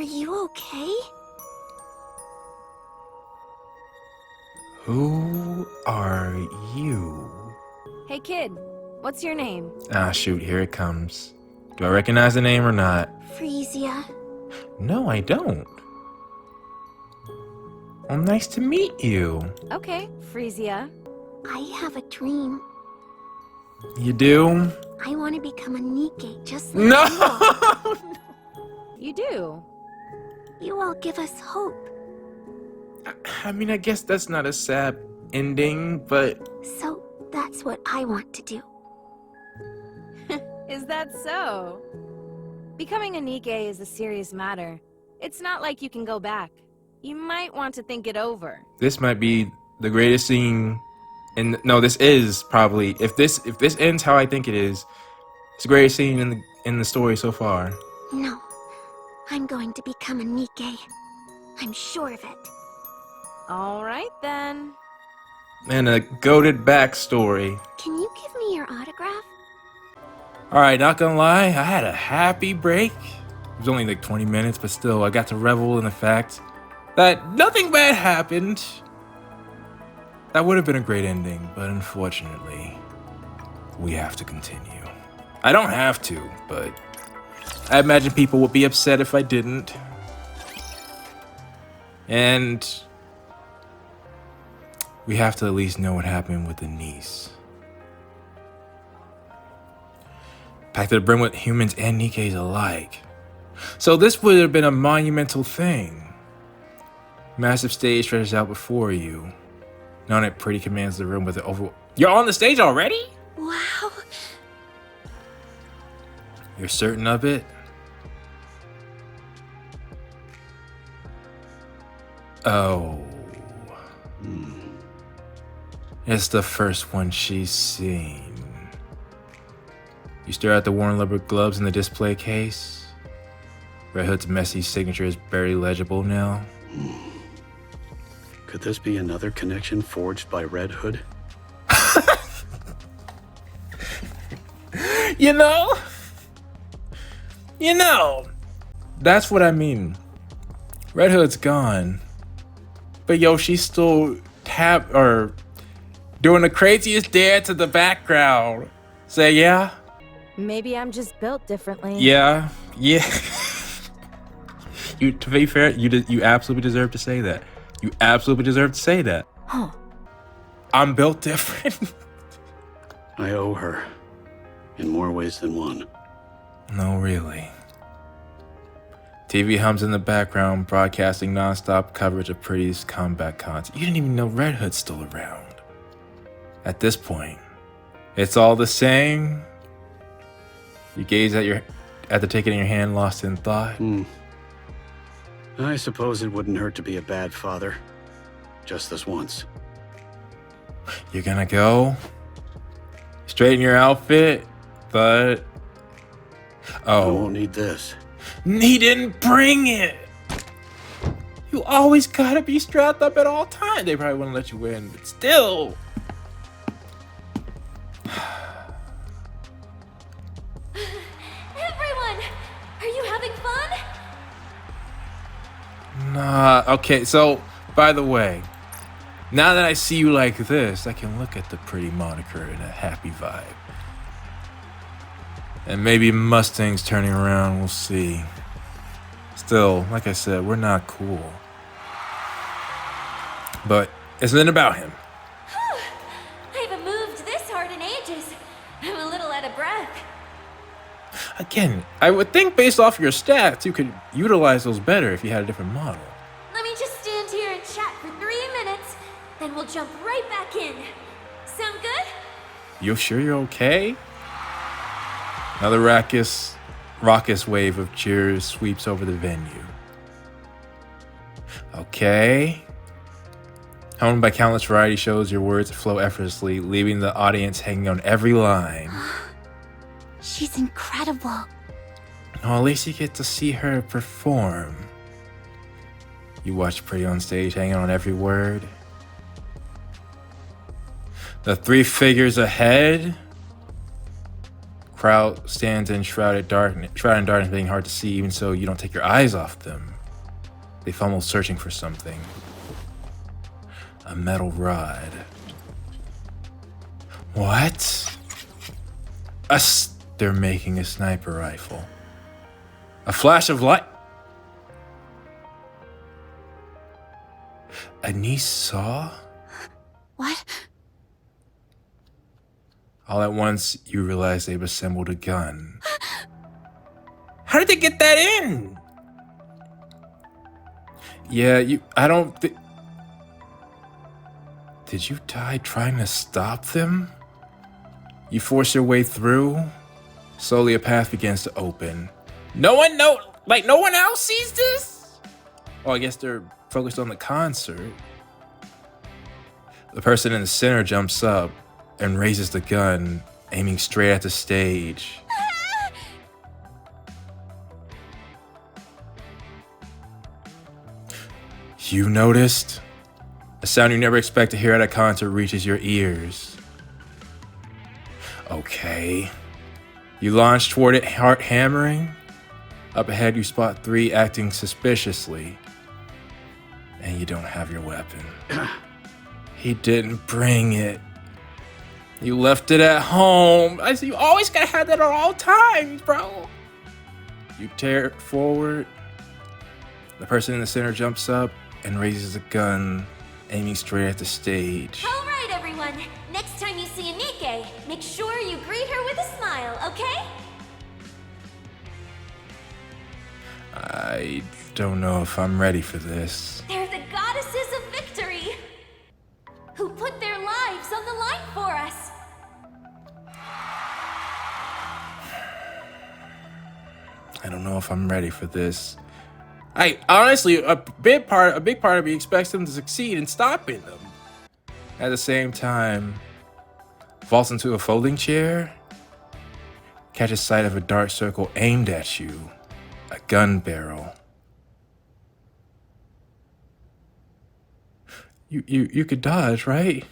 you okay? Who are you? Hey kid, what's your name? Ah, shoot, here it comes. Do I recognize the name or not? Freesia. No, I don't. Well, nice to meet you. Okay, Freesia. I have a dream. You do? I want to become a Nikke just like No! you all. You do? You all give us hope. I mean, I guess that's not a sad ending, but... So that's what I want to do. Is that so? Becoming a Nikke is a serious matter. It's not like you can go back. You might want to think it over. This might be the greatest scene in... No, this is probably... If this ends how I think it is, it's the greatest scene in the story so far. No. I'm going to become a Nikke. I'm sure of it. All right then. And a goated backstory. Can you give me your autograph? Alright, not gonna lie, I had a happy break. It was only like 20 minutes, but still, I got to revel in the fact that nothing bad happened. That would have been a great ending, but unfortunately, we have to continue. I don't have to, but I imagine people would be upset if I didn't. And we have to at least know what happened with the niece. Packed to the brim with humans and Nikkes alike. So this would have been a monumental thing. Massive stage stretches out before you. None it pretty commands the room with it over. You're on the stage already? Wow. You're certain of it? Oh. It's the first one she's seen. You stare at the worn rubber gloves in the display case. Red Hood's messy signature is barely legible now. Could this be another connection forged by Red Hood? You know, that's what I mean. Red Hood's gone. But yo, she's still doing the craziest dance in the background. Say yeah? Maybe I'm just built differently. Yeah. To be fair, you absolutely deserve to say that. You absolutely deserve to say that. Huh. I'm built different. I owe her. In more ways than one. No, really. TV hums in the background, broadcasting non-stop coverage of Pretty's comeback concert. You didn't even know Red Hood's still around. At this point, it's all the same. You gaze at the ticket in your hand, lost in thought. I suppose it wouldn't hurt to be a bad father. Just this once. You're gonna go straighten your outfit, but I won't need this. He didn't bring it. You always gotta be strapped up at all times. They probably wouldn't let you in, but still. Everyone! Are you having fun? Nah, okay, so, by the way, now that I see you like this, I can look at the Pretty moniker in a happy vibe. And maybe Mustang's turning around, we'll see. Still, like I said, we're not cool. But it's nothing about him. I haven't moved this hard in ages. I'm a little out of breath. Again, I would think based off your stats, you could utilize those better if you had a different model. Let me just stand here and chat for 3 minutes, then we'll jump right back in. Sound good? You sure you're okay? Another raucous wave of cheers sweeps over the venue. Okay. Honed by countless variety shows, your words flow effortlessly, leaving the audience hanging on every line. She's incredible. Oh, at least you get to see her perform. You watch Pretty on stage, hanging on every word. The 3 figures ahead. crowd stands in shrouded in darkness, being hard to see, even so you don't take your eyes off them. They fumble searching for something. A metal rod. What? They're making a sniper rifle. A flash of light. A niece saw? What? All at once, you realize they've assembled a gun. How did they get that in? Yeah, I don't think... Did you die trying to stop them? You force your way through. Slowly a path begins to open. No one else sees this? Well, I guess they're focused on the concert. The person in the center jumps up and raises the gun, aiming straight at the stage. You noticed? A sound you never expect to hear at a concert reaches your ears. Okay. You launch toward it, heart hammering. Up ahead, you spot 3 acting suspiciously. And you don't have your weapon. He didn't bring it. You left it at home. I see, you always gotta have that at all times, bro. You tear it forward. The person in the center jumps up and raises a gun, aiming straight at the stage. All right, everyone. Next time you see a Nikke, make sure you greet her with a smile, okay? I don't know if I'm ready for this. They're the goddesses of victory, who put their lives on the line for us. I don't know if I'm ready for this. I honestly, a big part of me expects them to succeed in stopping them. At the same time, falls into a folding chair, catches sight of a dark circle aimed at you, a gun barrel. You could dodge, right?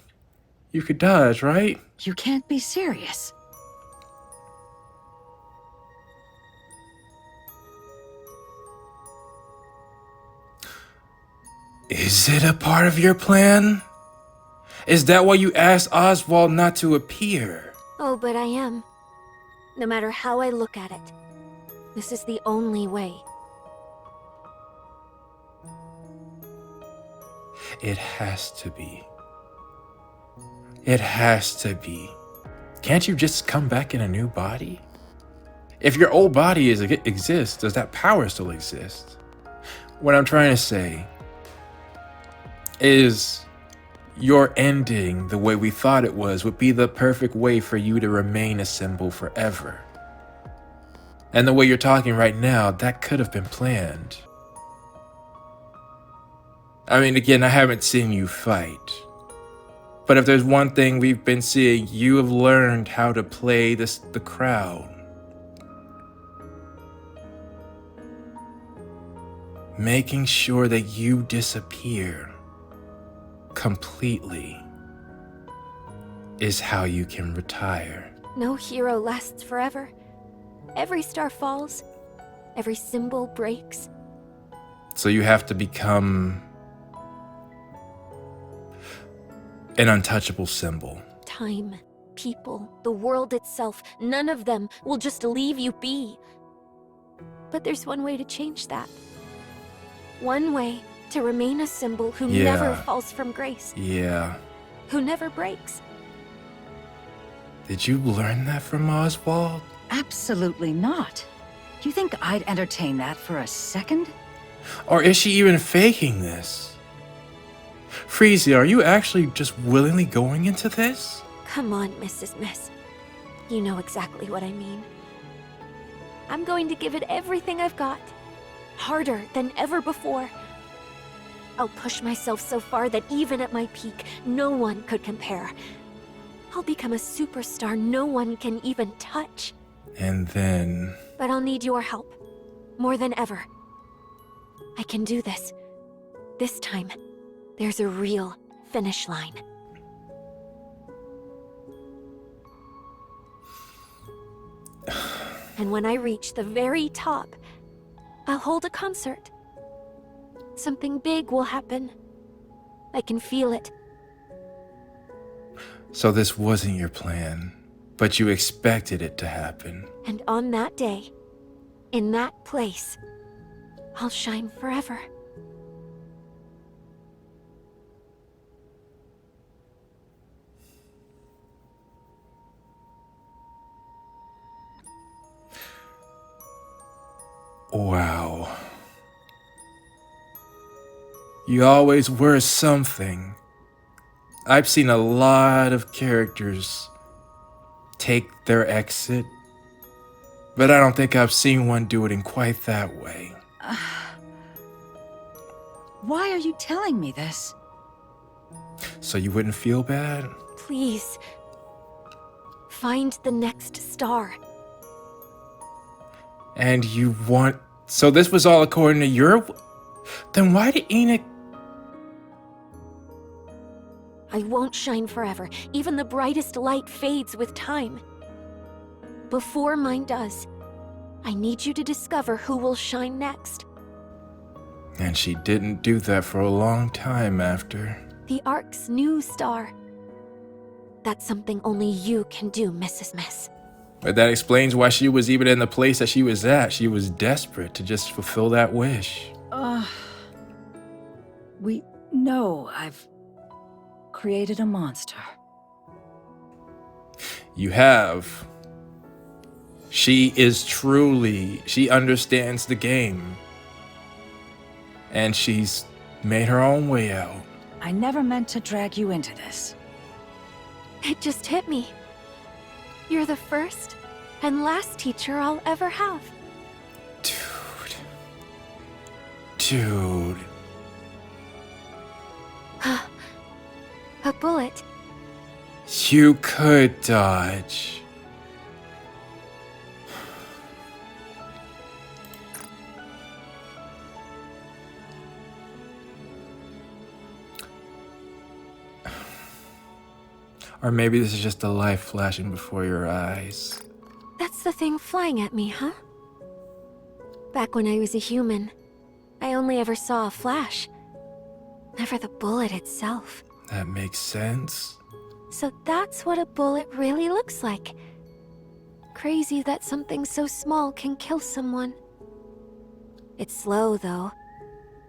You could dodge, right? You can't be serious. Is it a part of your plan? Is that why you asked Oswald not to appear? Oh, but I am. No matter how I look at it, this is the only way. It has to be. It has to be. Can't you just come back in a new body? If your old body exists, does that power still exist? What I'm trying to say is your ending the way we thought it was would be the perfect way for you to remain a symbol forever. And the way you're talking right now, that could have been planned. I mean, again, I haven't seen you fight. But if there's one thing we've been seeing, you have learned how to play the crowd. Making sure that you disappear completely is how you can retire. No hero lasts forever. Every star falls. Every symbol breaks. So you have to become an untouchable symbol. Time, people, the world itself, none of them will just leave you be. But there's one way to change that. One way to remain a symbol who never falls from grace. Yeah. Who never breaks. Did you learn that from Oswald? Absolutely not. You think I'd entertain that for a second? Or is she even faking this? Freesia, are you actually just willingly going into this? Come on, Mrs. Miss. You know exactly what I mean. I'm going to give it everything I've got. Harder than ever before. I'll push myself so far that even at my peak, no one could compare. I'll become a superstar no one can even touch. And then... But I'll need your help. More than ever. I can do this. This time, there's a real finish line. And when I reach the very top, I'll hold a concert. Something big will happen. I can feel it. So this wasn't your plan, but you expected it to happen. And on that day, in that place, I'll shine forever. Wow. You always were something. I've seen a lot of characters take their exit, but I don't think I've seen one do it in quite that way. Why are you telling me this? So you wouldn't feel bad? Please. Find the next star. And you want... So this was all according to your... Then why did Enoch... I won't shine forever. Even the brightest light fades with time. Before mine does, I need you to discover who will shine next. And she didn't do that for a long time after. The Ark's new star. That's something only you can do, Mrs. Miss. But that explains why she was even in the place that she was at. She was desperate to just fulfill that wish. We know I've created a monster. You have. She is truly... She understands the game. And she's made her own way out. I never meant to drag you into this. It just hit me. You're the first and last teacher I'll ever have. Dude. A bullet. You could dodge. Or maybe this is just a light flashing before your eyes. That's the thing flying at me, huh? Back when I was a human, I only ever saw a flash. Never the bullet itself. That makes sense. So that's what a bullet really looks like. Crazy that something so small can kill someone. It's slow, though.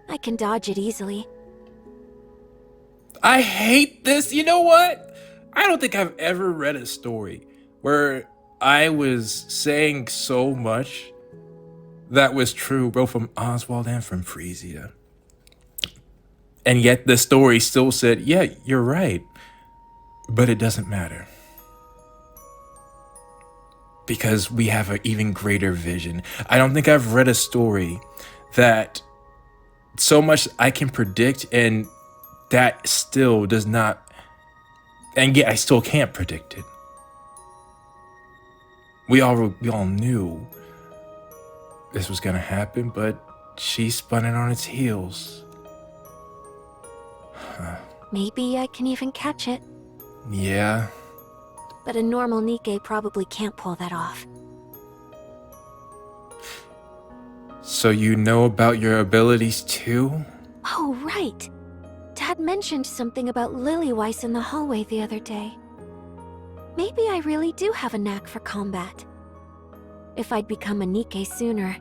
I can dodge it easily. I hate this. You know what? I don't think I've ever read a story where I was saying so much that was true, both from Oswald and from Freesia. And yet the story still said, yeah, you're right. But it doesn't matter. Because we have an even greater vision. I don't think I've read a story that so much I can predict and that still does not... And yet I still can't predict it. We all knew this was gonna happen, but she spun it on its heels. Maybe I can even catch it. Yeah. But a normal Nikke probably can't pull that off. So you know about your abilities too? Oh, right. Dad mentioned something about Lilyweiss in the hallway the other day. Maybe I really do have a knack for combat. If I'd become a Nikke sooner,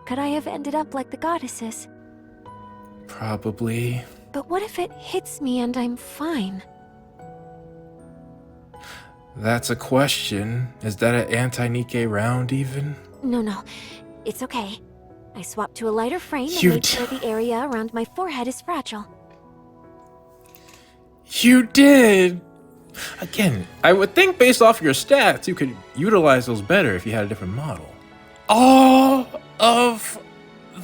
could I have ended up like the goddesses? Probably. But what if it hits me and I'm fine? That's a question. Is that an anti-Nikke round even? No. It's okay. I swapped to a lighter frame and You made sure the area around my forehead is fragile. You did! Again, I would think based off your stats, you could utilize those better if you had a different model. All of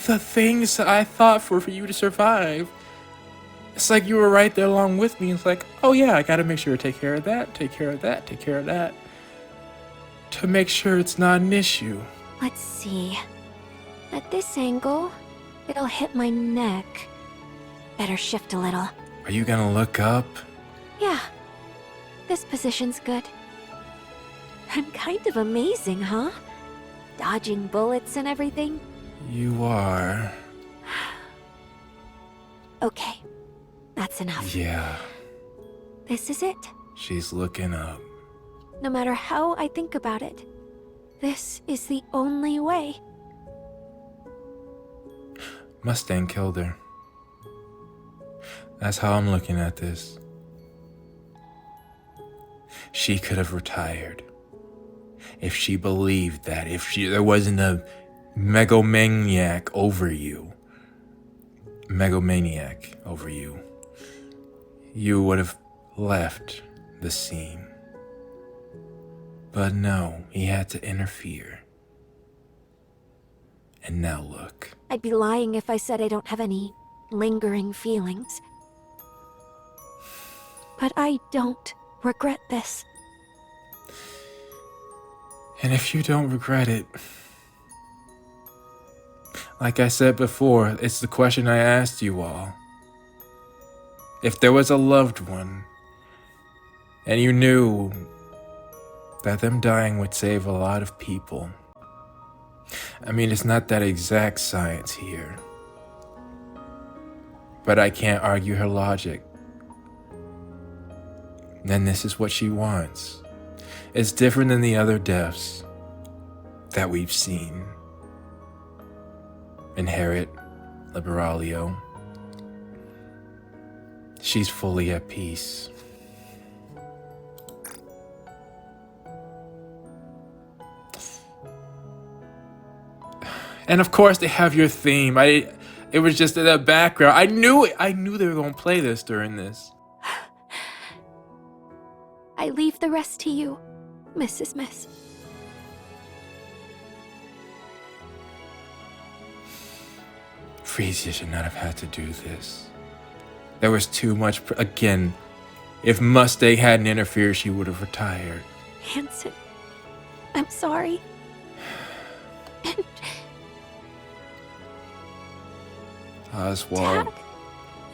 the things that I thought for you to survive. It's like you were right there along with me. It's like, oh yeah, I gotta make sure to take care of that, take care of that, take care of that. To make sure it's not an issue. Let's see. At this angle, it'll hit my neck. Better shift a little. Are you gonna look up? Yeah. This position's good. I'm kind of amazing, huh? dodging bullets and everything. You are. Okay, that's enough. Yeah, This is it. she's looking up. No matter how I think about it, this is the only way. Mustang killed her. That's how I'm looking at this. She could have retired if she believed that there wasn't a megalomaniac over you, you would have left the scene. But no, he had to interfere. And now look. I'd be lying if I said I don't have any lingering feelings. But I don't regret this. And if you don't regret it, like I said before, it's the question I asked you all. If there was a loved one, and you knew that them dying would save a lot of people. I mean, it's not that exact science here, but I can't argue her logic. Then this is what she wants. It's different than the other deaths that we've seen. Inherit, Liberalio. She's fully at peace. And of course they have your theme. It was just in the background. I knew they were gonna play this during this. I leave the rest to you, Mrs. Miss. Freesia should not have had to do this. There was too much. Again, if Mustang hadn't interfered, she would have retired. Hanson, I'm sorry. Oswald. Dad?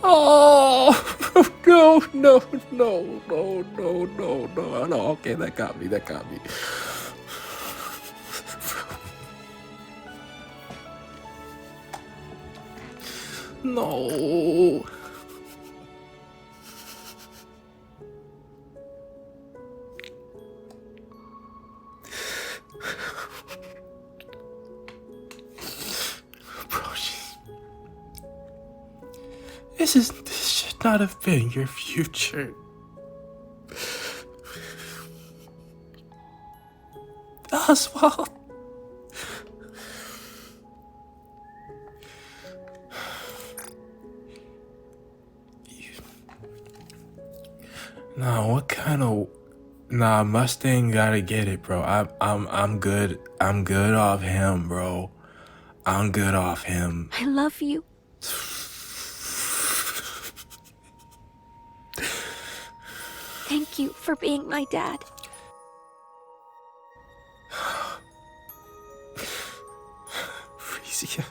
Oh no! Okay, that got me. No. This should not have been your future. Oswald. Mustang gotta get it, bro. I'm good. I'm good off him, bro. I'm good off him. I love you. Thank you for being my dad. Freesia.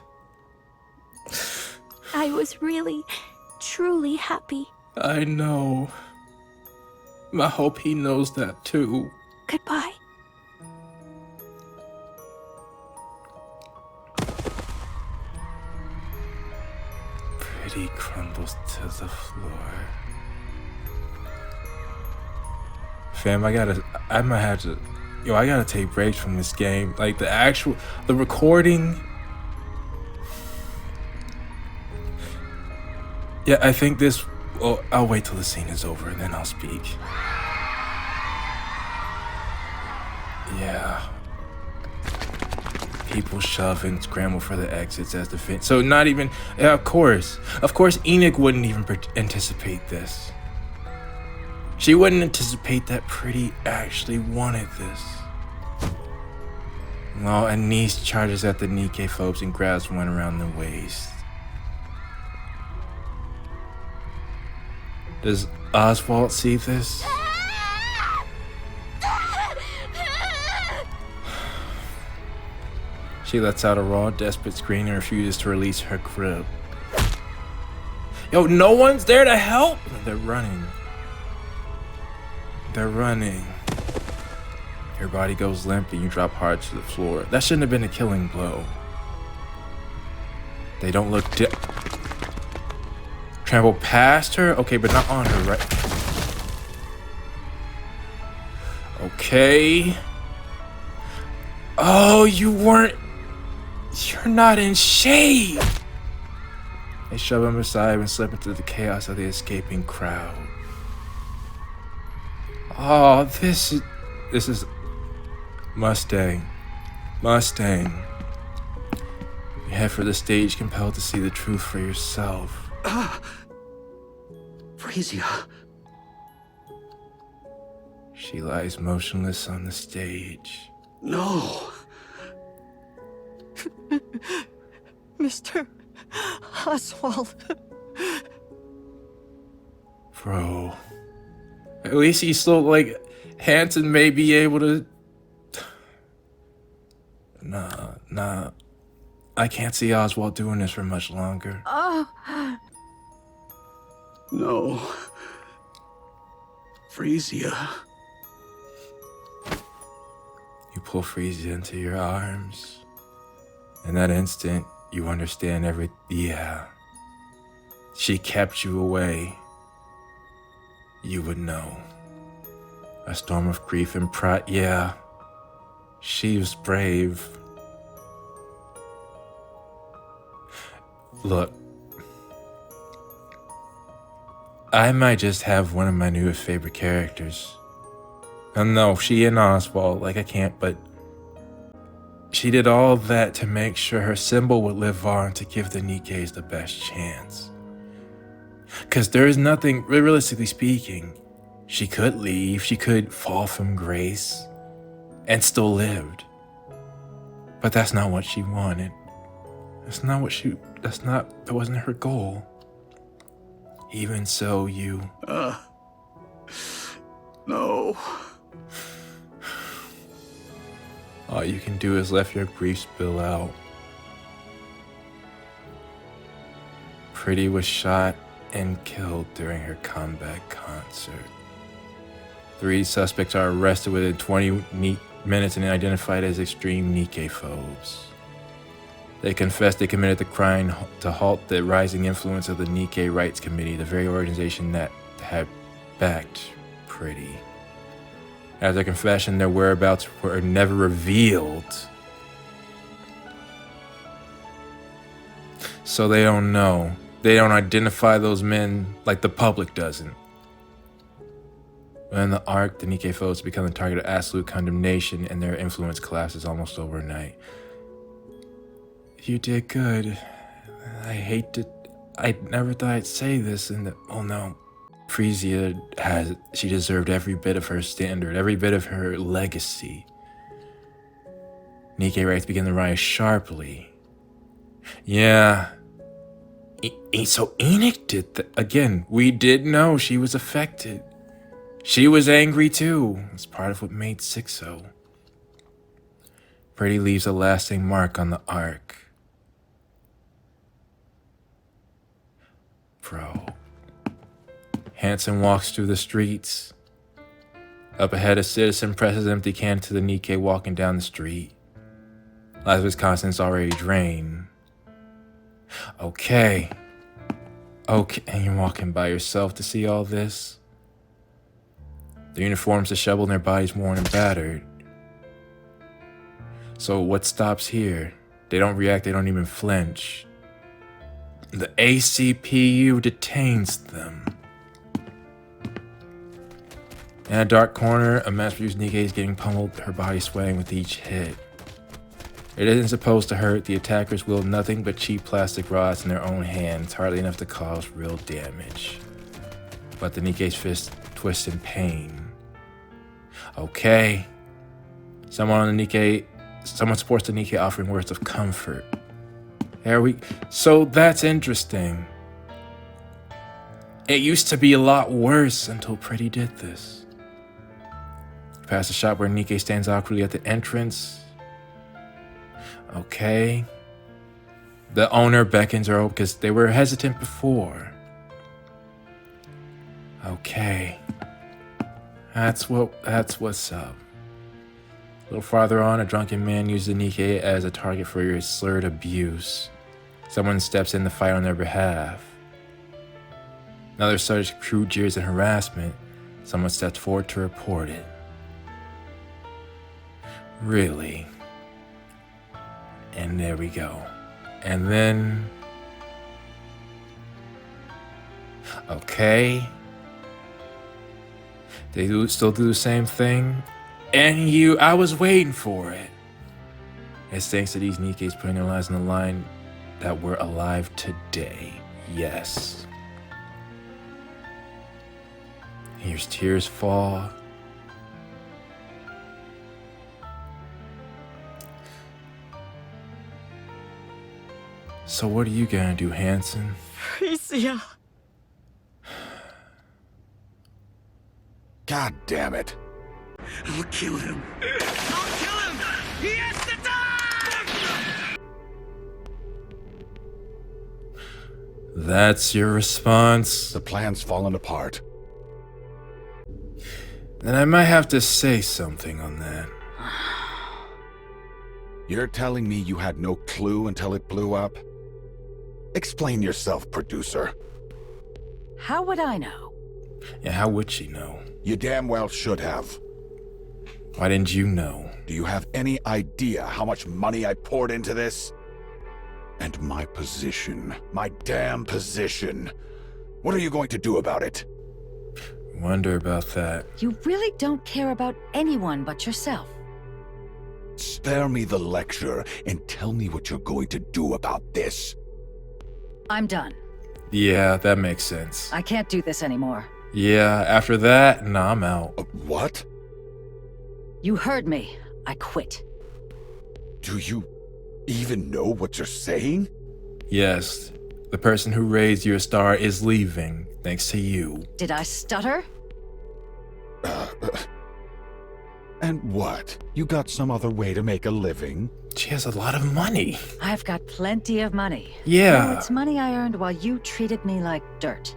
I was really, truly happy. I know. I hope he knows that too. Goodbye. Pretty crumbles to the floor. Fam, I might have to, I gotta take breaks from this game. Like the recording. Yeah, I think this, well, I'll wait till the scene is over and then I'll speak. Yeah. People shove and scramble for the exits as the so not even, yeah, of course Enoch wouldn't even anticipate this. She wouldn't anticipate that Pretty actually wanted this. No, and Niece charges at the Nikke folks and grabs one around the waist. Does Oswald see this? She lets out a raw, desperate scream and refuses to release her grip. Yo, no one's there to help! They're running. Your body goes limp and you drop hard to the floor. That shouldn't have been a killing blow. They don't look trample past her? Okay, but not on her, right? Okay. Oh, you're not in shade. They shove him aside and slip into the chaos of the escaping crowd. Oh, this is Mustang. You head for the stage, compelled to see the truth for yourself. Freesia. She lies motionless on the stage. No. Mr. Oswald. Bro. At least he's still like, Hanson may be able to... Nah. I can't see Oswald doing this for much longer. Oh, No. Freesia. You pull Freesia into your arms. In that instant, you understand yeah. She kept you away. You would know. A storm of grief and pride. Yeah. She was brave. Look. I might just have one of my newest favorite characters. No, she and Oswald, like I can't, but she did all that to make sure her symbol would live on, to give the Nikkes the best chance. Because there is nothing, realistically speaking, she could leave, she could fall from grace, and still lived. But that's not what she wanted. That wasn't her goal. Even so, you... No. All you can do is let your grief spill out. Pretty was shot and killed during her comeback concert. 3 suspects are arrested within 20 minutes and identified as extreme Nikke phobes. They confessed they committed the crime to halt the rising influence of the Nikke Rights Committee, the very organization that had backed Pretty. After their confession, their whereabouts were never revealed. So they don't know. They don't identify those men like the public doesn't. In the arc, the Nikke foes become the target of absolute condemnation, and their influence collapses almost overnight. You did good. I never thought I'd say this, and oh no. Freesia she deserved every bit of her standard, every bit of her legacy. Nikke rights began to rise sharply. Yeah. So Enoch did that. Again, we did know she was affected. She was angry too. It's part of what made 6-0. Pretty leaves a lasting mark on the arc. Bro. Hanson walks through the streets. Up ahead, a citizen presses an empty can to the Nikke walking down the street. Life of Wisconsin's already drained. Okay, and you're walking by yourself to see all this? Their uniforms disheveled and their bodies worn and battered. So what stops here? They don't react, they don't even flinch. The ACPU detains them. In a dark corner, a mass-produced Nikke is getting pummeled, her body swaying with each hit. It isn't supposed to hurt. The attackers wield nothing but cheap plastic rods in their own hands, hardly enough to cause real damage. But the Nikke's fist twists in pain. Okay. Someone supports the Nikke, offering words of comfort. So that's interesting. It used to be a lot worse until Pretty did this. Past the shop where Nikke stands awkwardly at the entrance. Okay. The owner beckons her because they were hesitant before. Okay. That's what's up. A little farther on, a drunken man uses Nikke as a target for his slurred abuse. Someone steps in to fight on their behalf. Another such crude jeers and harassment. Someone steps forward to report it. Really? And there we go. And then... okay. They still do the same thing. And I was waiting for it. It's thanks to these Nikkes putting their lives on the line that we're alive today. Yes. Here's tears fall. So what are you gonna do, Hanson? Freesia. God damn it. I'll kill him. I'll kill him! He has to die! That's your response? The plan's fallen apart. Then I might have to say something on that. You're telling me you had no clue until it blew up? Explain yourself, producer. How would I know? Yeah, how would she know? You damn well should have. Why didn't you know? Do you have any idea how much money I poured into this? And my position. My damn position. What are you going to do about it? Wonder about that. You really don't care about anyone but yourself. Spare me the lecture and tell me what you're going to do about this. I'm done. Yeah, that makes sense. I can't do this anymore. Yeah, after that, nah, I'm out. What? You heard me. I quit. Do you even know what you're saying? Yes, the person who raised you a star is leaving, thanks to you. Did I stutter? And what? You got some other way to make a living? She has a lot of money. I've got plenty of money. Yeah. No, it's money I earned while you treated me like dirt.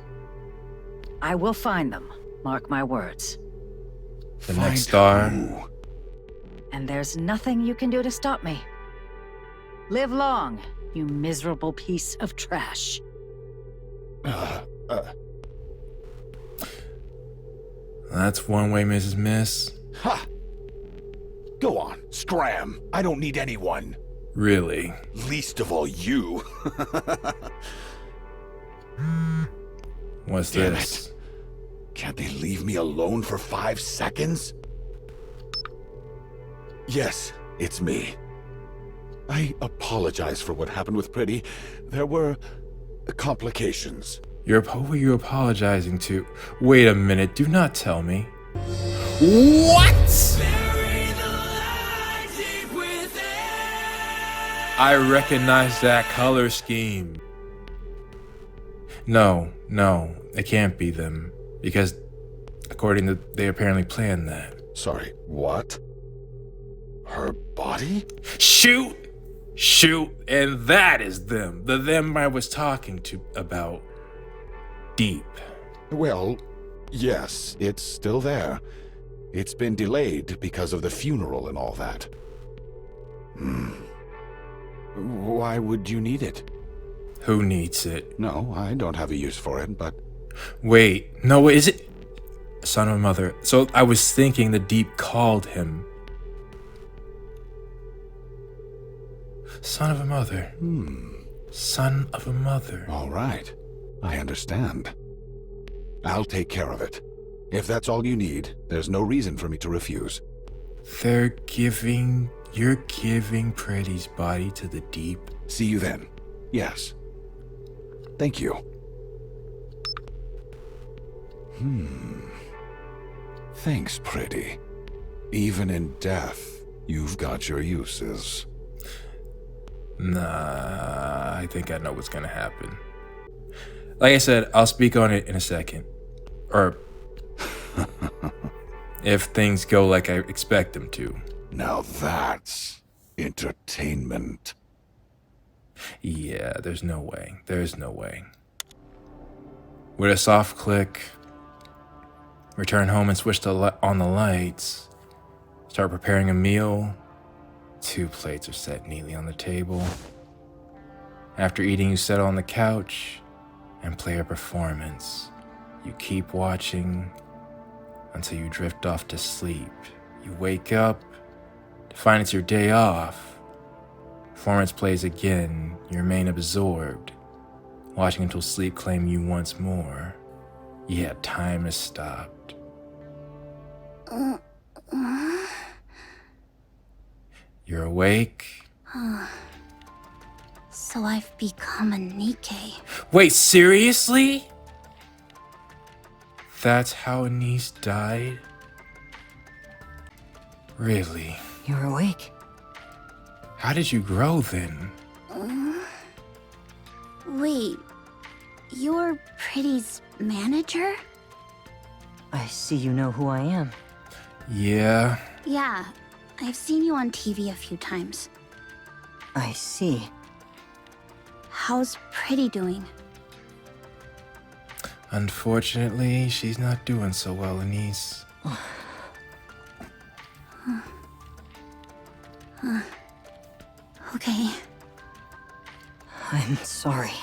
I will find them. Mark my words. The next star. Who? And there's nothing you can do to stop me. Live long, you miserable piece of trash. That's one way, Mrs. Miss. Ha! Go on, scram. I don't need anyone. Really? Least of all you. What's Damn this? it. Can't they leave me alone for 5 seconds? Yes, it's me. I apologize for what happened with Pretty. There were complications. Who are you apologizing to? Wait a minute, do not tell me. What? I recognize that color scheme. No, it can't be them. Because, according to, they apparently planned that. Sorry, what? Her body? Shoot! And that is them. The them I was talking to about. Deep. Well, yes, it's still there. It's been delayed because of the funeral and all that. Why would you need it? Who needs it? No, I don't have a use for it, but... Wait, no, is it? Son of a mother. So I was thinking the Deep called him. Son of a mother. Son of a mother. All right. I understand. I'll take care of it. If that's all you need, there's no reason for me to refuse. You're giving Pretty's body to the Deep? See you then. Yes. Thank you. Thanks, Pretty. Even in death, you've got your uses. Nah, I think I know what's gonna happen. Like I said, I'll speak on it in a second. Or if things go like I expect them to. Now that's entertainment. Yeah, there's no way. There's no way. With a soft click, return home and switch on the lights. Start preparing a meal. 2 plates are set neatly on the table. After eating, you settle on the couch and play a performance. You keep watching until you drift off to sleep. You wake up to find it's your day off. Performance plays again. You remain absorbed, watching until sleep claims you once more. Yet time has stopped. You're awake. So I've become a Nikke. Wait, seriously? That's how Anise died? Really? You're awake. How did you grow then? Wait, you're Pretty's manager? I see you know who I am. Yeah. Yeah, I've seen you on TV a few times. I see. How's Pretty doing? Unfortunately, she's not doing so well, Anise. Okay. I'm sorry.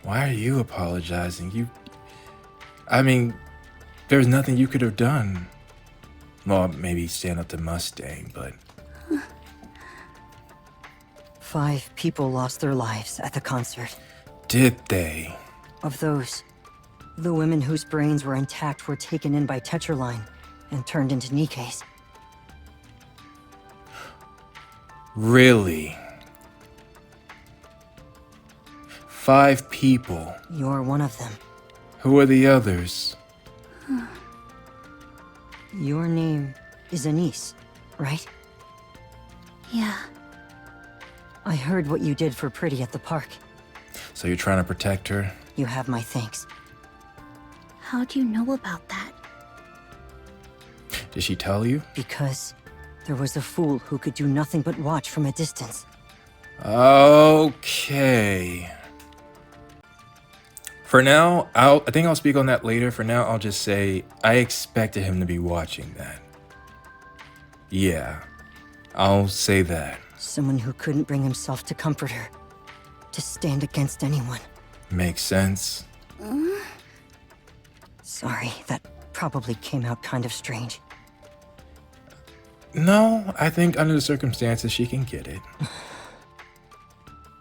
Why are you apologizing? I mean, there's nothing you could have done. Well, maybe stand up to Mustang, but... 5 people lost their lives at the concert. Did they? Of those, the women whose brains were intact were taken in by Tetraline and turned into Nikkes. Really? 5 people. You're one of them. Who are the others? Your name is Anise, right? Yeah. I heard what you did for Pretty at the park. So you're trying to protect her? You have my thanks. How do you know about that? Did she tell you? Because there was a fool who could do nothing but watch from a distance. Okay. For now, I think I'll speak on that later. For now, I'll just say I expected him to be watching that. Yeah, I'll say that. Someone who couldn't bring himself to comfort her. To stand against anyone. Makes sense. Sorry, that probably came out kind of strange. No, I think under the circumstances, she can get it.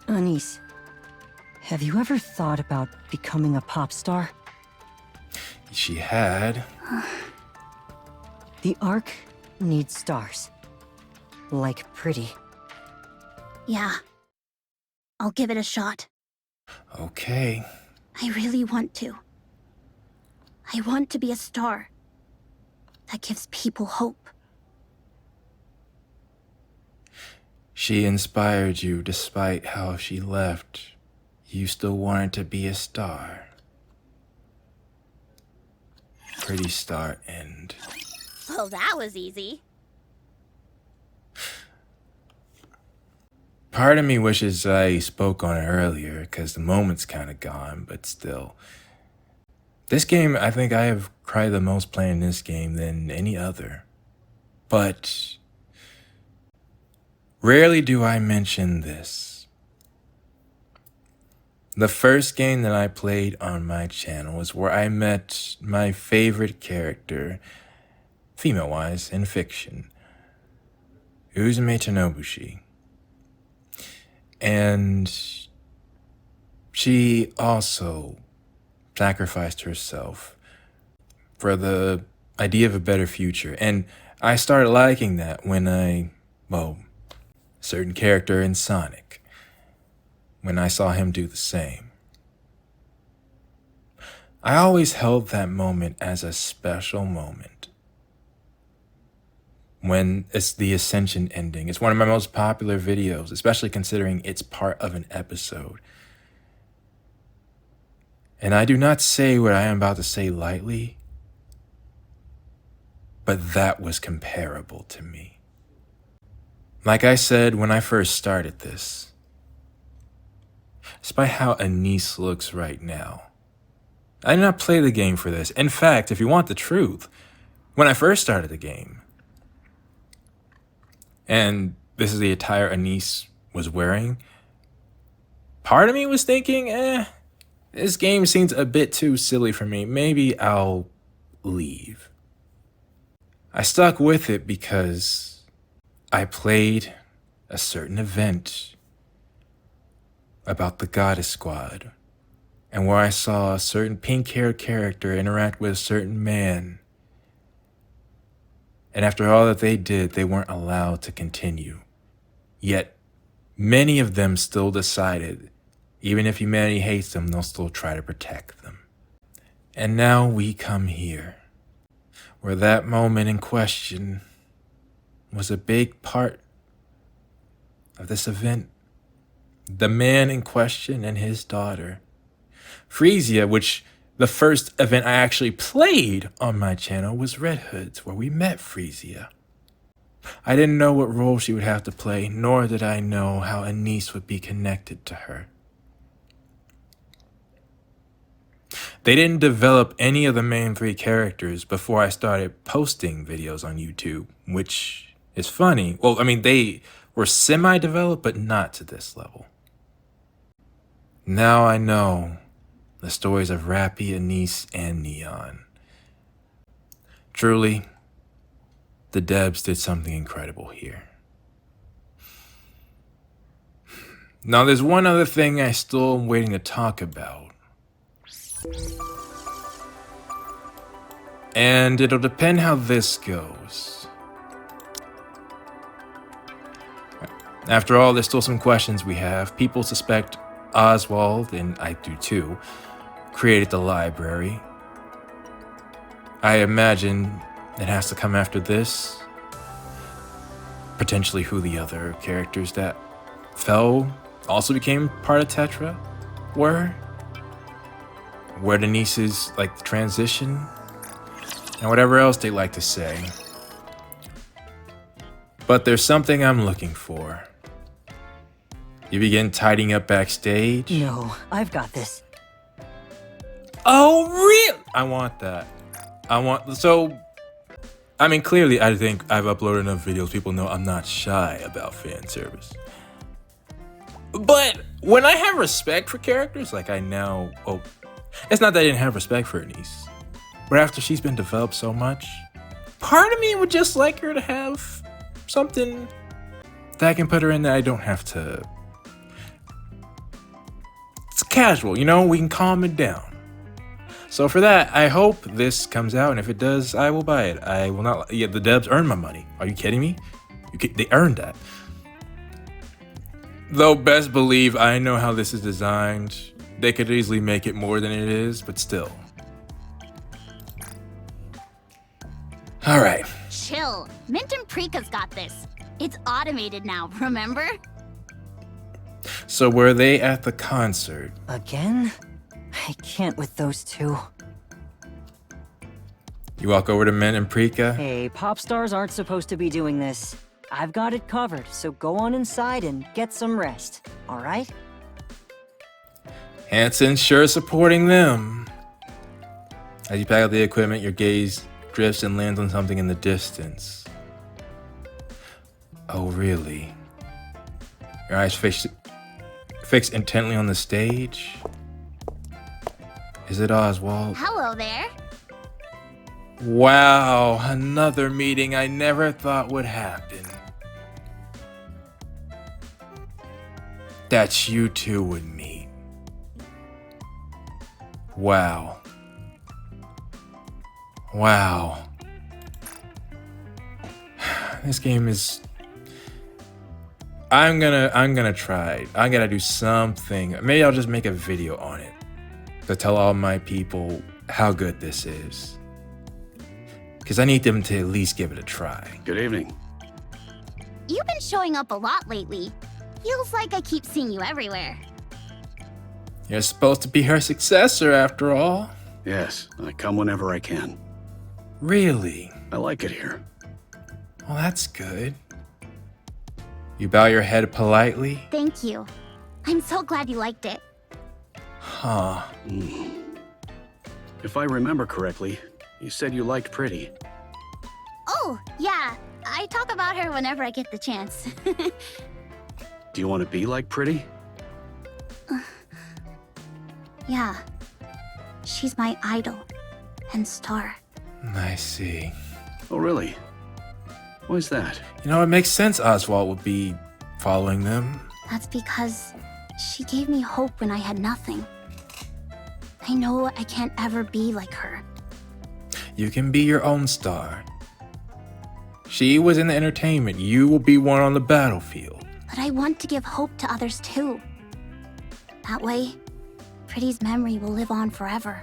Anise, have you ever thought about becoming a pop star? She had. The Ark needs stars. Like Pretty. Yeah. I'll give it a shot. Okay. I really want to. I want to be a star. That gives people hope. She inspired you despite how she left. You still wanted to be a star. Pretty start end. Well, that was easy. Part of me wishes I spoke on it earlier, because the moment's kind of gone, but still. This game, I think I have cried the most playing this game than any other. But rarely do I mention this. The first game that I played on my channel was where I met my favorite character, female-wise, in fiction, Uzume Tanobushi. And she also sacrificed herself for the idea of a better future. And I started liking that when a certain character in Sonic, when I saw him do the same. I always held that moment as a special moment. When it's the Ascension Ending. It's one of my most popular videos, especially considering it's part of an episode. And I do not say what I am about to say lightly, but that was comparable to me. Like I said when I first started this, despite how Anise looks right now, I did not play the game for this. In fact, if you want the truth, when I first started the game, and this is the attire Anise was wearing, part of me was thinking, this game seems a bit too silly for me. Maybe I'll leave. I stuck with it because I played a certain event about the Goddess Squad, and where I saw a certain pink-haired character interact with a certain man. And after all that they did, they weren't allowed to continue. Yet, many of them still decided, even if humanity hates them, they'll still try to protect them. And now we come here, where that moment in question was a big part of this event. The man in question and his daughter, Freesia, which the first event I actually played on my channel was Red Hoods, where we met Freesia. I didn't know what role she would have to play, nor did I know how Anise would be connected to her. They didn't develop any of the main 3 characters before I started posting videos on YouTube, which is funny. Well, I mean, they were semi-developed, but not to this level. Now I know the stories of Rappy, Anise, and Neon. Truly, the devs did something incredible here. Now, there's one other thing I still am waiting to talk about. And it'll depend how this goes. After all, there's still some questions we have. People suspect Oswald, and I do too, created the library. I imagine it has to come after this. Potentially who the other characters that fell also became part of Tetra were. Where Denise's like the transition, and whatever else they like to say. But there's something I'm looking for. You begin tidying up backstage? No, I've got this. Oh, really? I want that. I mean, clearly I think I've uploaded enough videos. People know I'm not shy about fan service. But when I have respect for characters, like I now, it's not that I didn't have respect for Anise, but after she's been developed so much, part of me would just like her to have something that I can put her in that I don't have to. It's casual, you know, we can calm it down. So for that, I hope this comes out, and if it does, I will buy it. I will not. Yeah, the devs earned my money. Are you kidding me? They earned that. Though best believe I know how this is designed. They could easily make it more than it is, but still. All right. Chill. Mint and Preeka's got this. It's automated now, remember? So were they at the concert? Again? I can't with those two. You walk over to Mint and Preeka? Hey, pop stars aren't supposed to be doing this. I've got it covered, so go on inside and get some rest, all right? Hanson sure supporting them. As you pack out the equipment, your gaze drifts and lands on something in the distance. Oh, really? Your eyes fix intently on the stage? Is it Oswald? Hello there. Wow, another meeting I never thought would happen. That you two would meet. Wow. Wow. This game is... I'm gonna try. I gotta do something. Maybe I'll just make a video on it to tell all my people how good this is. Because I need them to at least give it a try. Good evening. You've been showing up a lot lately. Feels like I keep seeing you everywhere. You're supposed to be her successor after all. Yes, I come whenever I can. Really? I like it here. Well, that's good. You bow your head politely? Thank you. I'm so glad you liked it. Huh. If I remember correctly, you said you liked pretty. Oh, yeah. I talk about her whenever I get the chance. Do you want to be like Pretty? Yeah. She's my idol and star. I see. Oh, really? Why's that? You know, it makes sense Oswald would be following them. That's because she gave me hope when I had nothing. I know I can't ever be like her. You can be your own star. She was in the entertainment. You will be one on the battlefield. But I want to give hope to others too. That way, Pretty's memory will live on forever.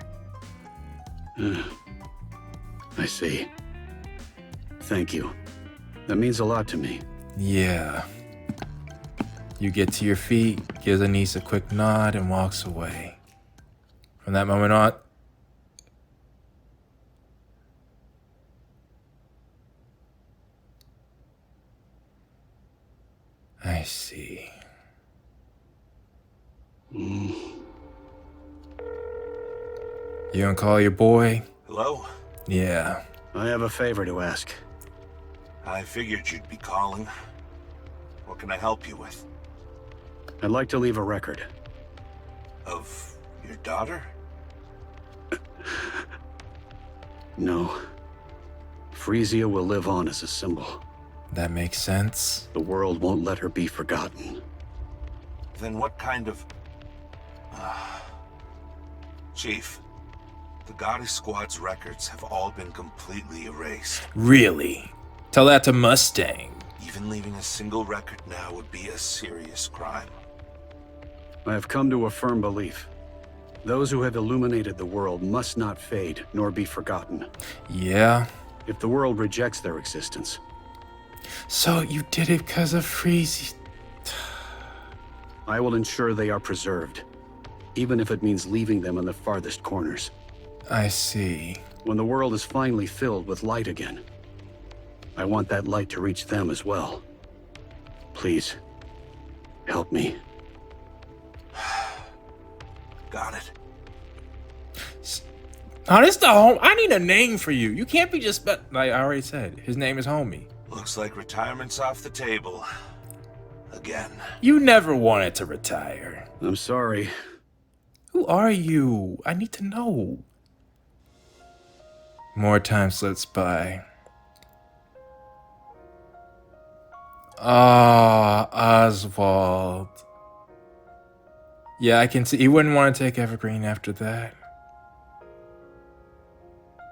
I see. Thank you. That means a lot to me. Yeah. You get to your feet, gives Anise a quick nod, and walks away. From that moment on, I see. You gonna call your boy? Hello? Yeah. I have a favor to ask. I figured you'd be calling. What can I help you with? I'd like to leave a record. Of your daughter? No. Freesia will live on as a symbol. That makes sense. The world won't let her be forgotten. Then what kind of... Chief, the Goddess Squad's records have all been completely erased. Really? Tell that to Mustang. Even leaving a single record now would be a serious crime. I have come to a firm belief. Those who have illuminated the world must not fade, nor be forgotten. Yeah. If the world rejects their existence. So you did it because of Freesia. I will ensure they are preserved, even if it means leaving them in the farthest corners. I see. When the world is finally filled with light again, I want that light to reach them as well. Please, help me. Got it. Oh, this the home. I need a name for you. You can't be just, like I already said, his name is Homie. Looks like retirement's off the table. Again. You never wanted to retire. I'm sorry. Who are you? I need to know. More time slips by. Ah, Oswald. Yeah, I can see. He wouldn't want to take Evergreen after that.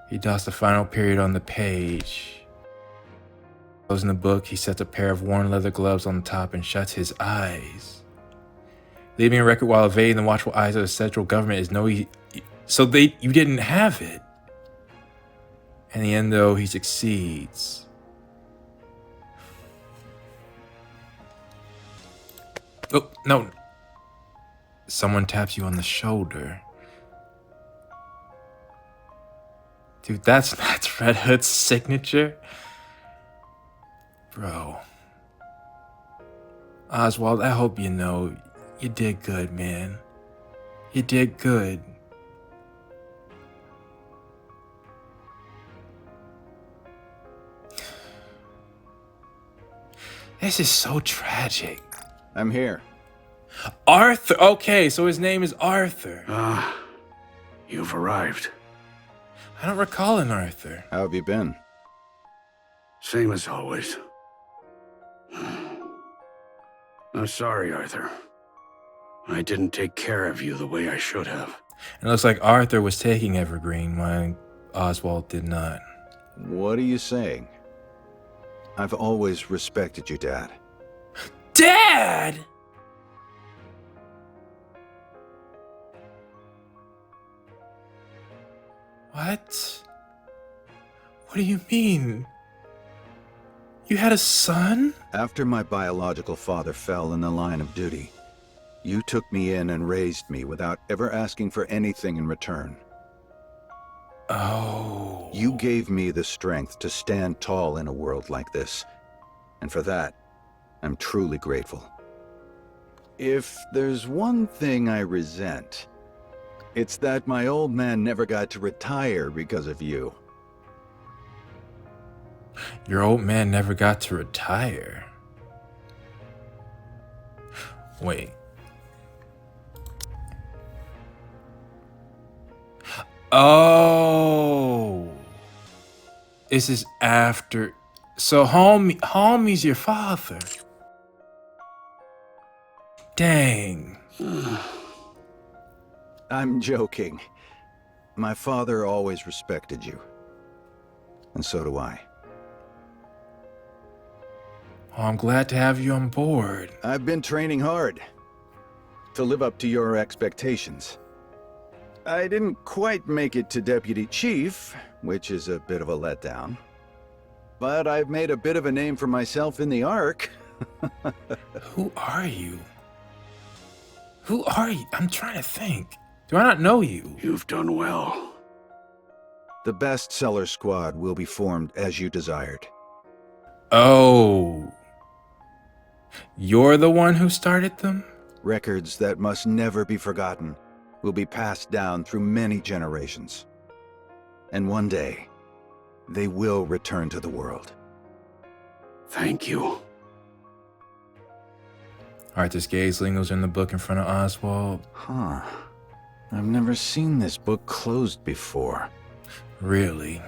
He dots the final period on the page. Closing the book, he sets a pair of worn leather gloves on the top and shuts his eyes. Leaving a record while evading the watchful eyes of the central government is no easy. So you didn't have it. In the end, though, he succeeds. Oh, no. Someone taps you on the shoulder. Dude, that's Red Hood's signature. Bro. Oswald, I hope you know you did good, man. You did good. This is so tragic. I'm here. Arthur. Okay, so his name is Arthur. Ah, you've arrived. I don't recall an Arthur. How have you been? Same as always. I'm sorry, Arthur. I didn't take care of you the way I should have. It looks like Arthur was taking Evergreen while Oswald did not. What are you saying? I've always respected you, Dad. Dad! What? What do you mean? You had a son? After my biological father fell in the line of duty, you took me in and raised me without ever asking for anything in return. Oh. You gave me the strength to stand tall in a world like this, and for that, I'm truly grateful. If there's one thing I resent, it's that my old man never got to retire because of you. Your old man never got to retire. Wait. Oh. This is after. So homie's your father. Dang. I'm joking. My father always respected you. And so do I. Oh, I'm glad to have you on board. I've been training hard to live up to your expectations. I didn't quite make it to Deputy Chief, which is a bit of a letdown. But I've made a bit of a name for myself in the Ark. Who are you? Who are you? I'm trying to think. Do I not know you? You've done well. The bestseller squad will be formed as you desired. Oh. You're the one who started them? Records that must never be forgotten will be passed down through many generations. And one day, they will return to the world. Thank you. Arthur's gaze lingers in the book in front of Oswald. Huh. I've never seen this book closed before. Really?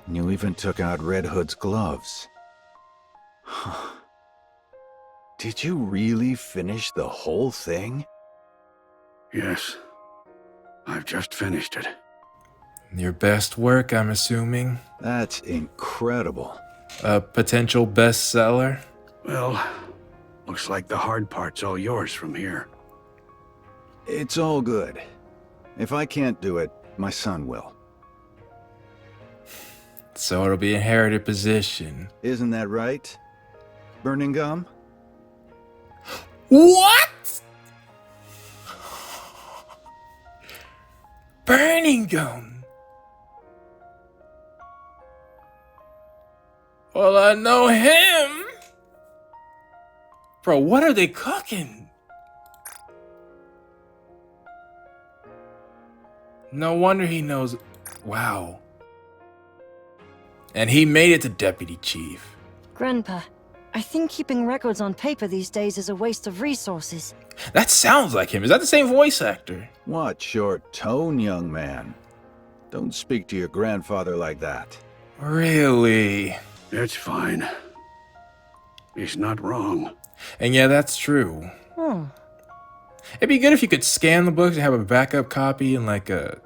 You even took out Red Hood's gloves. Huh. Did you really finish the whole thing? Yes. I've just finished it. Your best work, I'm assuming? That's incredible. A potential bestseller? Well, looks like the hard part's all yours from here. It's all good. If I can't do it, my son will. So it'll be inherited position. Isn't that right? Burning Gum? What? Burning Gum? Well, I know him. Bro, what are they cooking? No wonder he knows. Wow. And he made it to Deputy Chief. Grandpa, I think keeping records on paper these days is a waste of resources. That sounds like him. Is that the same voice actor? Watch your tone, young man. Don't speak to your grandfather like that. Really? It's fine. He's not wrong. And yeah, that's true. Hmm. It'd be good if you could scan the books and have a backup copy in like a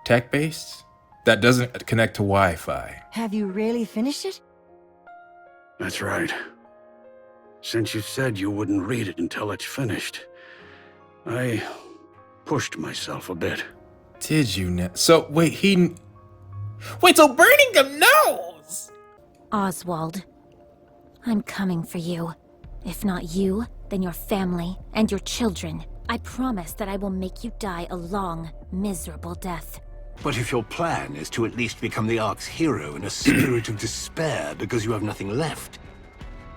tech base that doesn't connect to Wi-Fi. Have you really finished it? That's right. Since you said you wouldn't read it until it's finished, I pushed myself a bit. Did you So, wait, so Birmingham knows! Oswald, I'm coming for you. If not you, then your family and your children. I promise that I will make you die a long, miserable death. But if your plan is to at least become the Ark's hero in a spirit of despair because you have nothing left,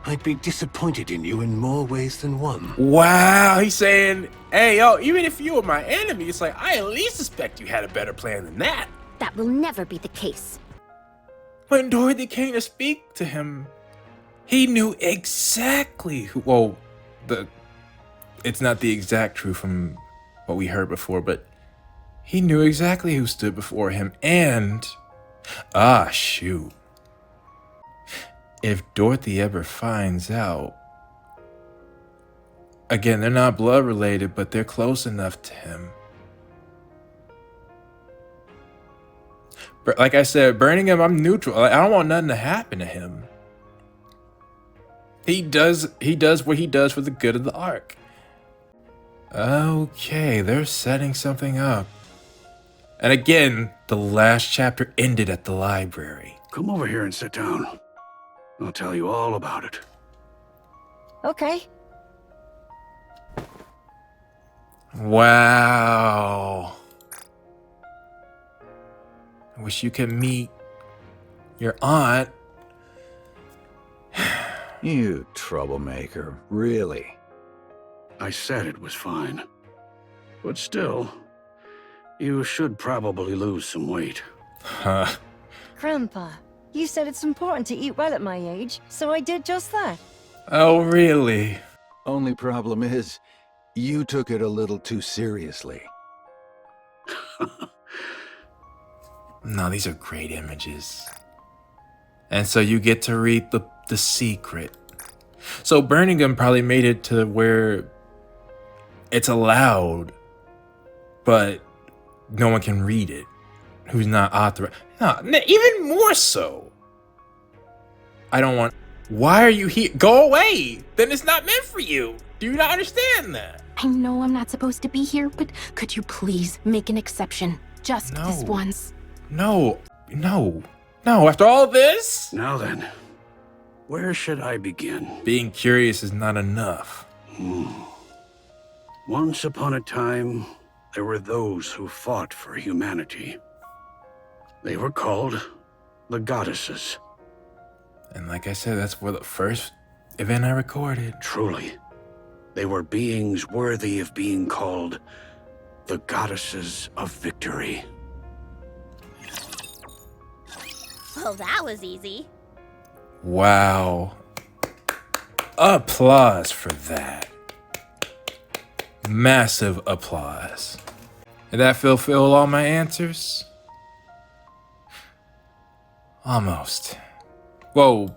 I'd be disappointed in you in more ways than one. Wow, he's saying, hey, yo, even if you were my enemy, it's like, I at least suspect you had a better plan than that. That will never be the case. When Dorothy came to speak to him, he knew exactly who, well, it's not the exact truth from what we heard before, but he knew exactly who stood before him, and, shoot. If Dorothy ever finds out, again, they're not blood related, but they're close enough to him. But like I said, burning him, I'm neutral. I don't want nothing to happen to him. He does what he does for the good of the Ark. Okay, they're setting something up. And again, the last chapter ended at the library. Come over here and sit down. I'll tell you all about it. Okay. Wow. I wish you could meet your aunt. You troublemaker, really? I said it was fine. But still, you should probably lose some weight. Huh. Grandpa, You said it's important to eat well at my age, so I did just that. Oh, really? Only problem is, you took it a little too seriously. No, these are great images. And so you get to read the secret. So Birmingham probably made it to where it's allowed, but no one can read it who's not authorized. No, even more so. I don't want... Why are you here? Go away! Then it's not meant for you. Do you not understand that? I know I'm not supposed to be here, but could you please make an exception? Just this once. No. After all this? Now then, where should I begin? Being curious is not enough. Once upon a time, there were those who fought for humanity. They were called the goddesses. And like I said, that's where the first event I recorded. Truly, they were beings worthy of being called the goddesses of victory. Well, that was easy. Wow. Applause for that. Massive applause. Did that fulfill all my answers? Almost. Whoa.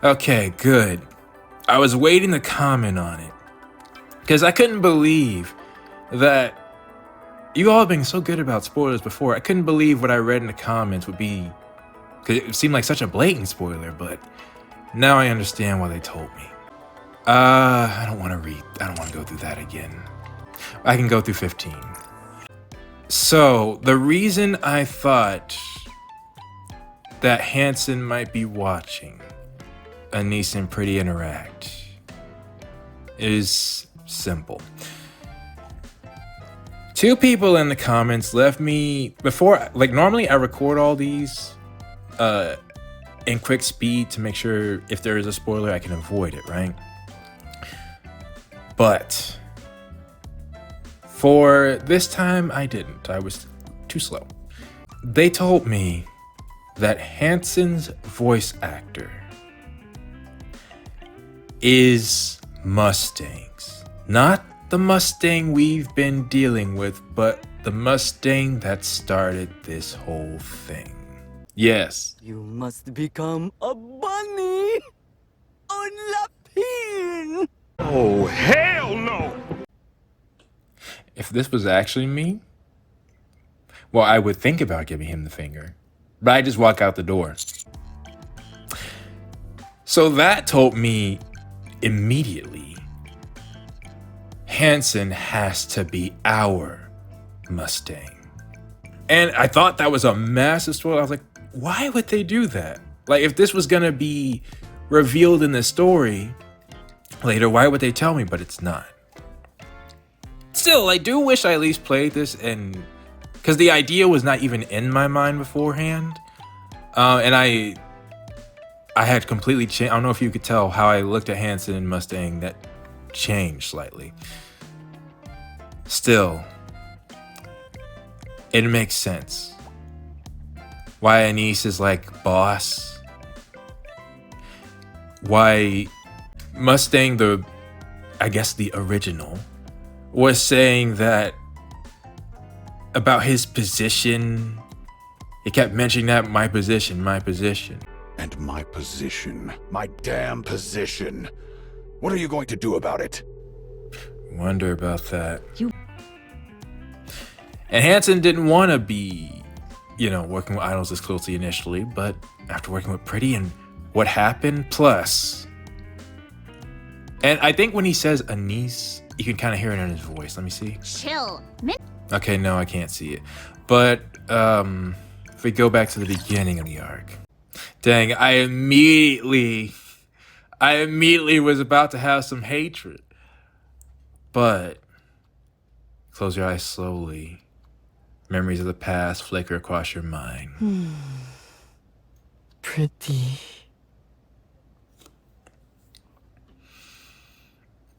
Okay, good. I was waiting to comment on it, because I couldn't believe that you all have been so good about spoilers before. I couldn't believe what I read in the comments would be, because it seemed like such a blatant spoiler, but now I understand why they told me. I don't want to go through that again. I can go through 15. So, the reason I thought that Hanson might be watching Anise and Pretty interact is simple. Two people in the comments left me before, like normally I record all these in quick speed to make sure if there is a spoiler I can avoid it, right? But for this time I didn't. I was too slow. They told me that Hanson's voice actor is Mustangs. Not the Mustang we've been dealing with, but the Mustang that started this whole thing. Yes. You must become a bunny on la pin. Oh, hell no! If this was actually me, well, I would think about giving him the finger, but I just walk out the door. So that told me immediately, Hanson has to be our Mustang. And I thought that was a massive spoiler. I was like, why would they do that? Like, if this was gonna be revealed in the story later, why would they tell me? But it's not. Still, I do wish I at least played this, and because the idea was not even in my mind beforehand. And I had completely changed. I don't know if you could tell how I looked at Hanson and Mustang. That changed slightly. Still, it makes sense. Why Anise is like boss. Why Mustang, I guess the original, was saying that about his position. He kept mentioning that, my position. And my position. My damn position. What are you going to do about it? Wonder about that. And Hanson didn't want to be, working with idols this closely initially, but after working with Pretty and what happened, plus. And I think when he says Anise, you can kind of hear it in his voice. Let me see. Chill. Okay, no, I can't see it. But if we go back to the beginning of the arc. Dang, I immediately was about to have some hatred. But close your eyes slowly. Memories of the past flicker across your mind. Pretty.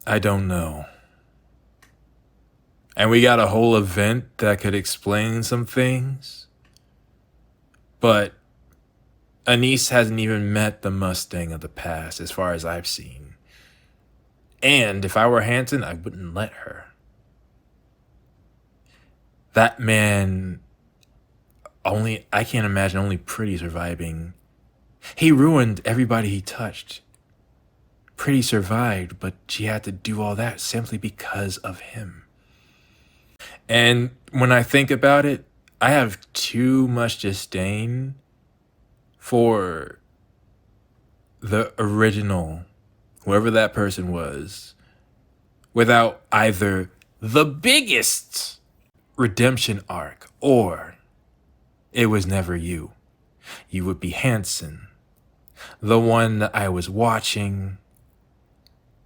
I don't know. And we got a whole event that could explain some things. But Anise hasn't even met the Mustang of the past, as far as I've seen. And if I were Hanson, I wouldn't let her. That man, I can't imagine only Pretty surviving. He ruined everybody he touched. Pretty survived, but she had to do all that simply because of him. And when I think about it, I have too much disdain for the original, whoever that person was, without either the biggest redemption arc or it was never you. You would be Hanson, the one that I was watching,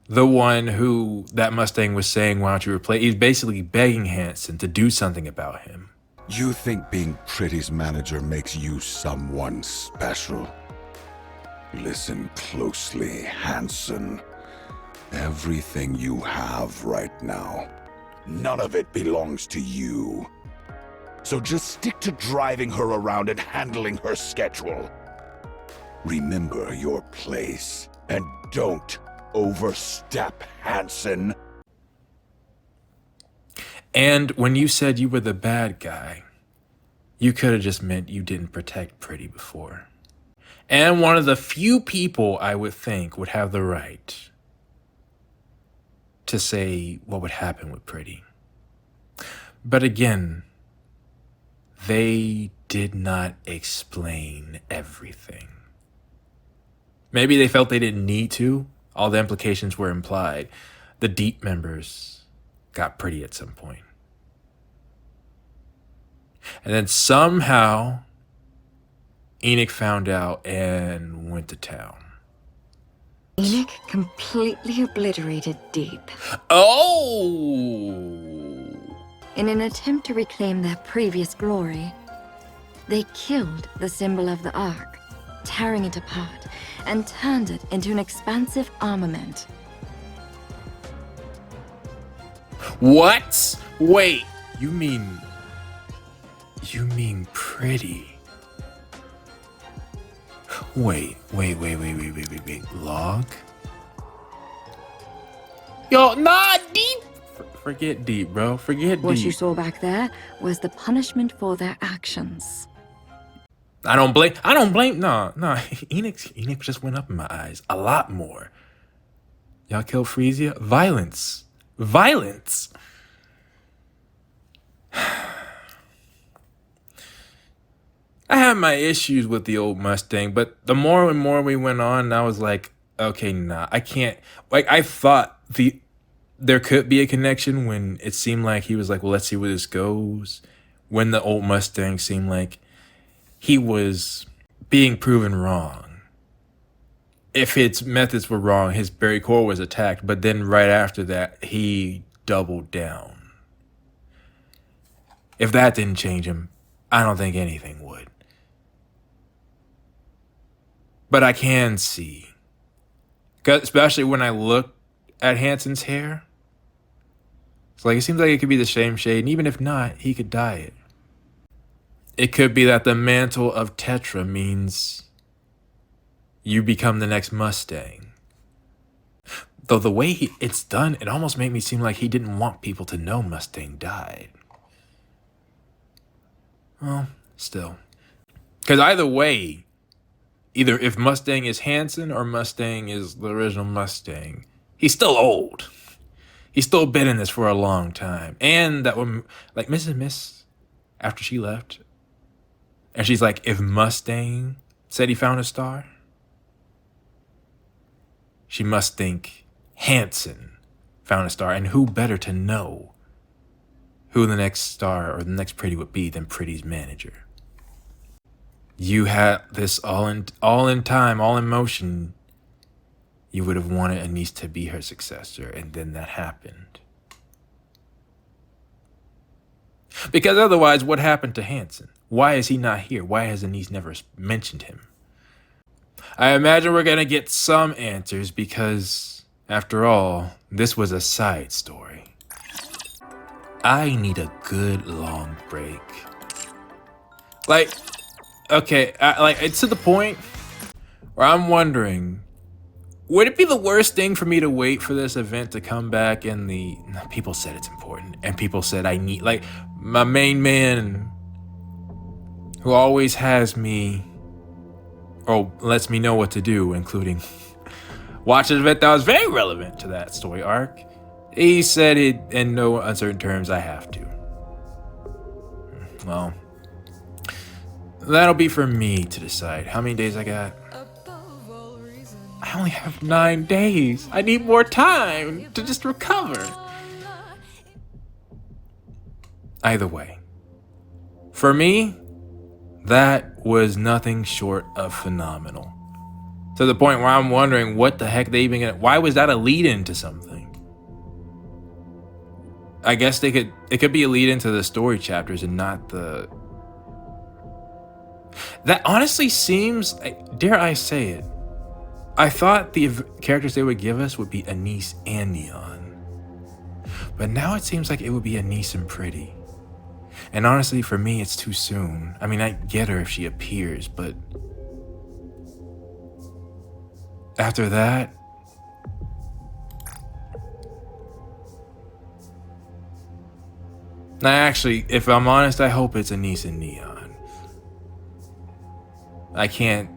the one who that Mustang was saying, why don't you replace? He's basically begging Hanson to do something about him. You think being Pretty's manager makes you someone special? Listen closely, Hanson. Everything you have right now, none of it belongs to you. So just stick to driving her around and handling her schedule. Remember your place, and don't overstep, Hanson. And when you said you were the bad guy, you could have just meant you didn't protect Pretty before. And one of the few people I would think would have the right to say what would happen with Pretty. But again, they did not explain everything. Maybe they felt they didn't need to. All the implications were implied. The Deep members got Pretty at some point. And then somehow, Enoch found out and went to town. Enoch completely obliterated Deep. Oh! In an attempt to reclaim their previous glory, they killed the symbol of the Ark, tearing it apart, and turned it into an expansive armament. What? Wait, you mean Pretty? Wait. Log? Yo, nah, Deep! Forget Deep, bro. Forget Deep. What you saw back there was the punishment for their actions. I don't blame, no. Enoch just went up in my eyes. A lot more. Y'all killed Freesia? Violence. I had my issues with the old Mustang, but the more and more we went on, I was like, okay, nah, I can't. Like, I thought there could be a connection when it seemed like he was like, well, let's see where this goes. When the old Mustang seemed like he was being proven wrong. If its methods were wrong, his very core was attacked, but then right after that, he doubled down. If that didn't change him, I don't think anything would. But I can see, especially when I look at Hanson's hair, it's like it seems like it could be the same shade, and even if not, he could dye it. It could be that the mantle of Tetra means you become the next Mustang. Though the way it's done, it almost made me seem like he didn't want people to know Mustang died. Well, still. Because either way, either if Mustang is Hanson or Mustang is the original Mustang, he's still old. He's still been in this for a long time. And that woman, like Mrs. Miss, after she left, and she's like, if Mustang said he found a star, she must think Hanson found a star. And who better to know who the next star or the next Pretty would be than Pretty's manager? You had this all in time, all in motion. You would have wanted Anise to be her successor, and then that happened. Because otherwise, what happened to Hanson? Why is he not here? Why has Anise never mentioned him? I imagine we're going to get some answers because, after all, this was a side story. I need a good long break. Like, okay, like it's to the point where I'm wondering, would it be the worst thing for me to wait for this event to come back and people said it's important and people said I need, like, my main man who always has me or lets me know what to do, including watch an event that was very relevant to that story arc. He said it in no uncertain terms, I have to. Well, that'll be for me to decide how many days I got. I only have 9 days. I need more time to just recover. Either way, for me, that was nothing short of phenomenal. To the point where I'm wondering what the heck they even why was that a lead into something? I guess it could be a lead into the story chapters and not the... That honestly seems, dare I say it, I thought the characters they would give us would be Anise and Neon. But now it seems like it would be Anise and Pretty. And honestly, for me, it's too soon. I mean, I get her if she appears, but... after that... Actually, if I'm honest, I hope it's Anise and Neon. I can't...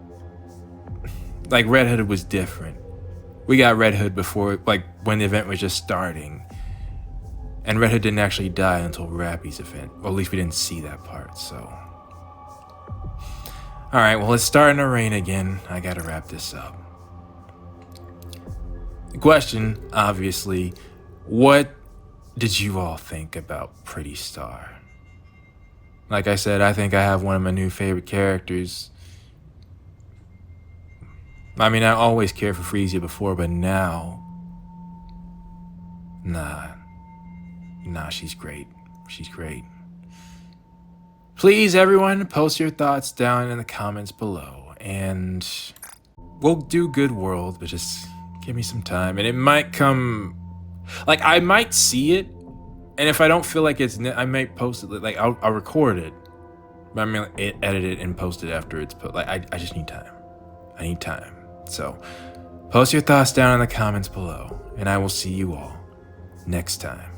Like, Red Hood was different. We got Red Hood before, like, when the event was just starting. And Red Hood didn't actually die until Rappy's event. Or at least we didn't see that part, so... Alright, well, it's starting to rain again. I gotta wrap this up. The question, obviously, what did you all think about Pretty Star? Like I said, I think I have one of my new favorite characters. I mean, I always cared for Freesia before, but now... Nah, she's great. She's great. Please, everyone, post your thoughts down in the comments below. And we'll do Good World, but just give me some time. And it might come... Like, I might see it, and if I don't feel like it's... I might post it. Like, I'll record it. But I'm gonna edit it and post it after it's put. Like, I just need time. I need time. So, post your thoughts down in the comments below, and I will see you all next time.